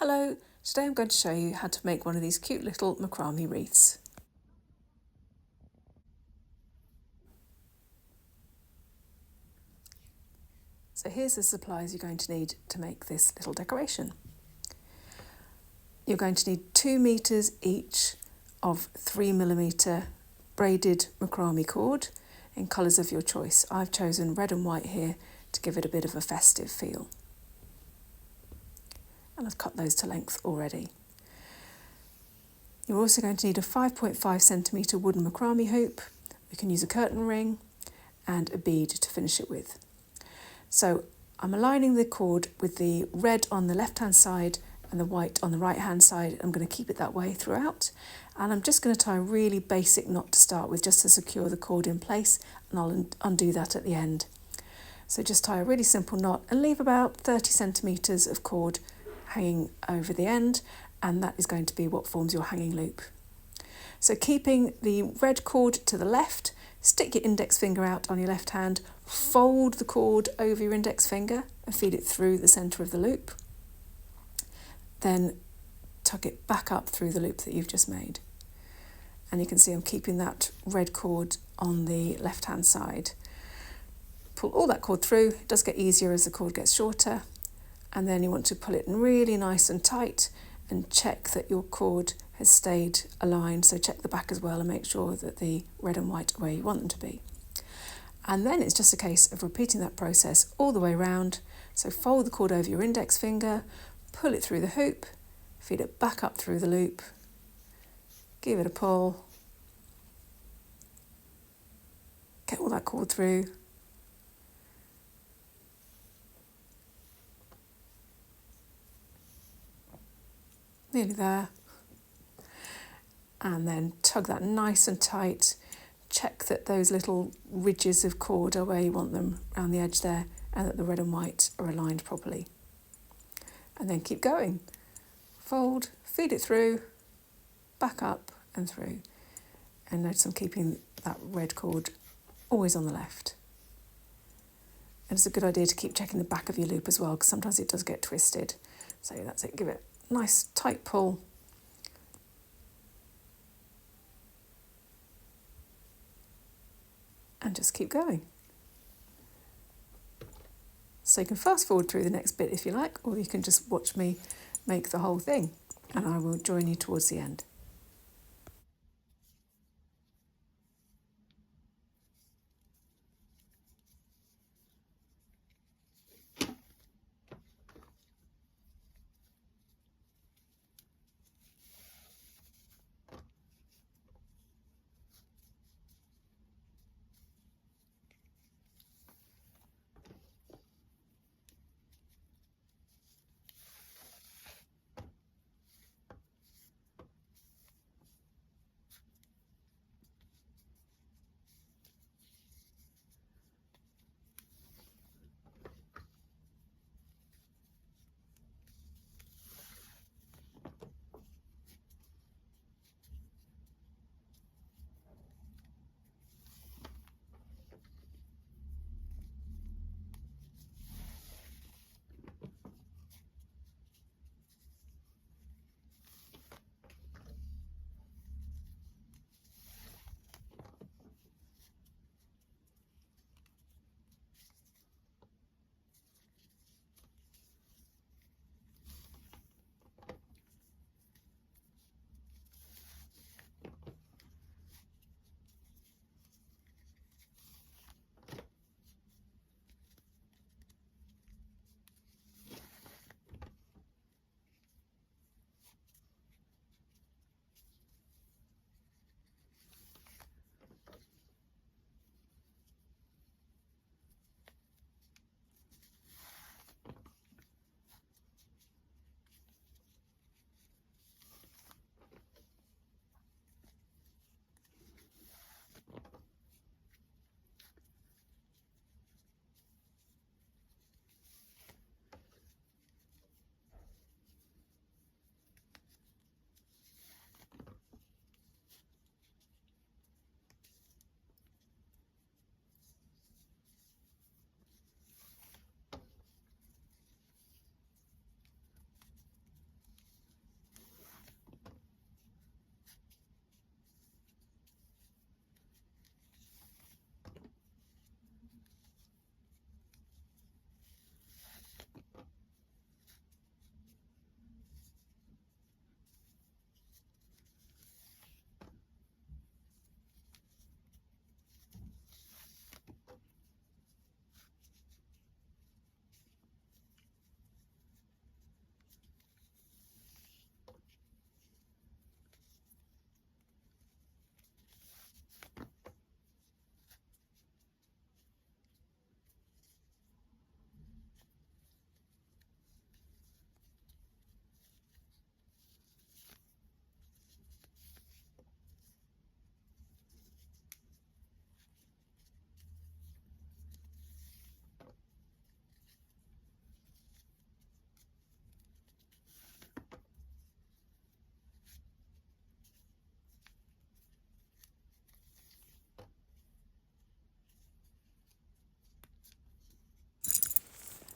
Hello, today I'm going to show you how to make one of these cute little macrame wreaths. So here's the supplies you're going to need to make this little decoration. You're going to need 2 meters each of 3mm braided macrame cord in colours of your choice. I've chosen red and white here to give it a bit of a festive feel. And I've cut those to length already. You're also going to need a 5.5cm wooden macrame hoop. You can use a curtain ring and a bead to finish it with. So I'm aligning the cord with the red on the left hand side and the white on the right hand side. I'm going to keep it that way throughout, and I'm just going to tie a really basic knot to start with just to secure the cord in place, and I'll undo that at the end. So just tie a really simple knot and leave about 30cm of cord hanging over the end, and that is going to be what forms your hanging loop. So keeping the red cord to the left, stick your index finger out on your left hand, fold the cord over your index finger and feed it through the centre of the loop. Then tuck it back up through the loop that you've just made. And you can see I'm keeping that red cord on the left hand side. Pull all that cord through. It does get easier as the cord gets shorter. And then you want to pull it in really nice and tight and check that your cord has stayed aligned. So check the back as well and make sure that the red and white are where you want them to be. And then it's just a case of repeating that process all the way around. So fold the cord over your index finger, pull it through the hoop, feed it back up through the loop, give it a pull, get all that cord through, nearly there, and then tug that nice and tight. Check that those little ridges of cord are where you want them around the edge there, and that the red and white are aligned properly. And then keep going. Fold, feed it through, back up and through. And notice I'm keeping that red cord always on the left. And it's a good idea to keep checking the back of your loop as well, because sometimes it does get twisted. So that's it, give it a nice tight pull. And just keep going. So you can fast forward through the next bit if you like, or you can just watch me make the whole thing, and I will join you towards the end.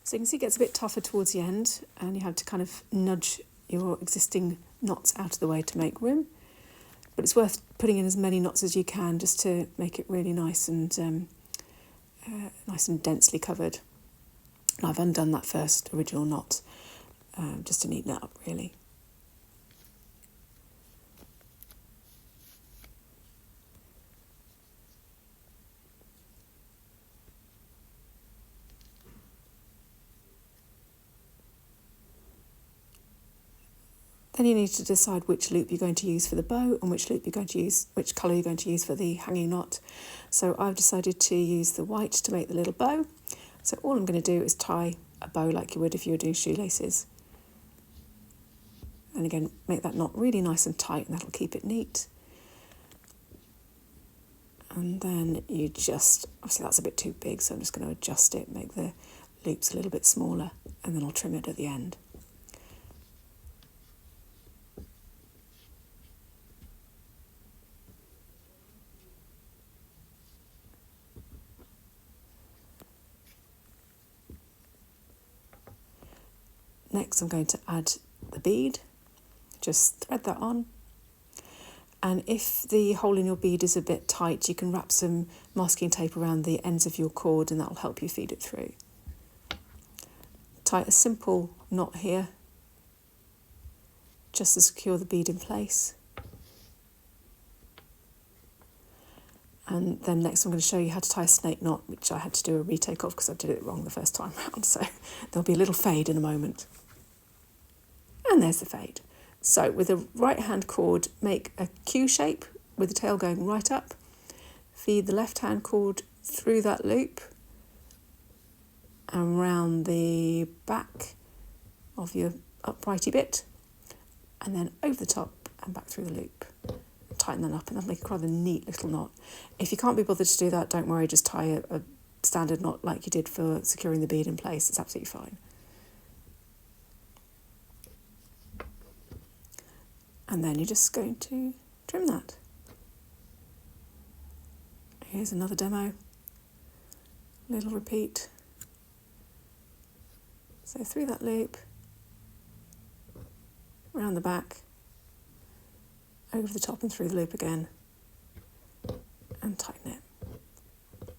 So you can see it gets a bit tougher towards the end, and you have to kind of nudge your existing knots out of the way to make room. But it's worth putting in as many knots as you can just to make it really nice and densely covered. And I've undone that first original knot just to neaten it up really. Then you need to decide which loop you're going to use for the bow and which colour you're going to use for the hanging knot. So I've decided to use the white to make the little bow. So all I'm going to do is tie a bow like you would if you were doing shoelaces. And again, make that knot really nice and tight, and that'll keep it neat. And then you just, obviously that's a bit too big, so I'm just going to adjust it, make the loops a little bit smaller, and then I'll trim it at the end. Next I'm going to add the bead, just thread that on, and if the hole in your bead is a bit tight you can wrap some masking tape around the ends of your cord and that will help you feed it through. Tie a simple knot here just to secure the bead in place. And then next I'm going to show you how to tie a snake knot, which I had to do a retake of because I did it wrong the first time round, so there'll be a little fade in a moment. And there's the fade. So with a right hand cord, make a Q shape with the tail going right up. Feed the left hand cord through that loop and round the back of your uprighty bit, and then over the top and back through the loop. Tighten that up and that'll make a rather neat little knot. If you can't be bothered to do that, don't worry, just tie a standard knot like you did for securing the bead in place. It's absolutely fine. And then you're just going to trim that. Here's another demo. Little repeat. So through that loop, around the back, over the top and through the loop again, and tighten it.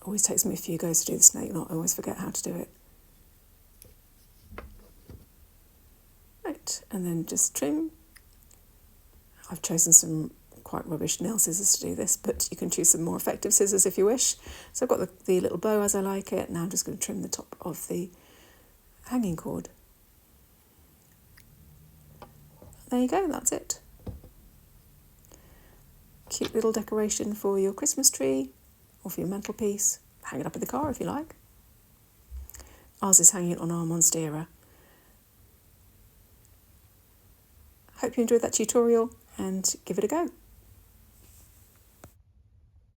Always takes me a few goes to do the snake knot. I always forget how to do it. Right, and then just trim. I've chosen some quite rubbish nail scissors to do this, but you can choose some more effective scissors if you wish. So I've got the little bow as I like it. Now I'm just going to trim the top of the hanging cord. There you go, that's it. Cute little decoration for your Christmas tree or for your mantelpiece. Hang it up in the car if you like. Ours is hanging on our monstera. Hope you enjoyed that tutorial and give it a go.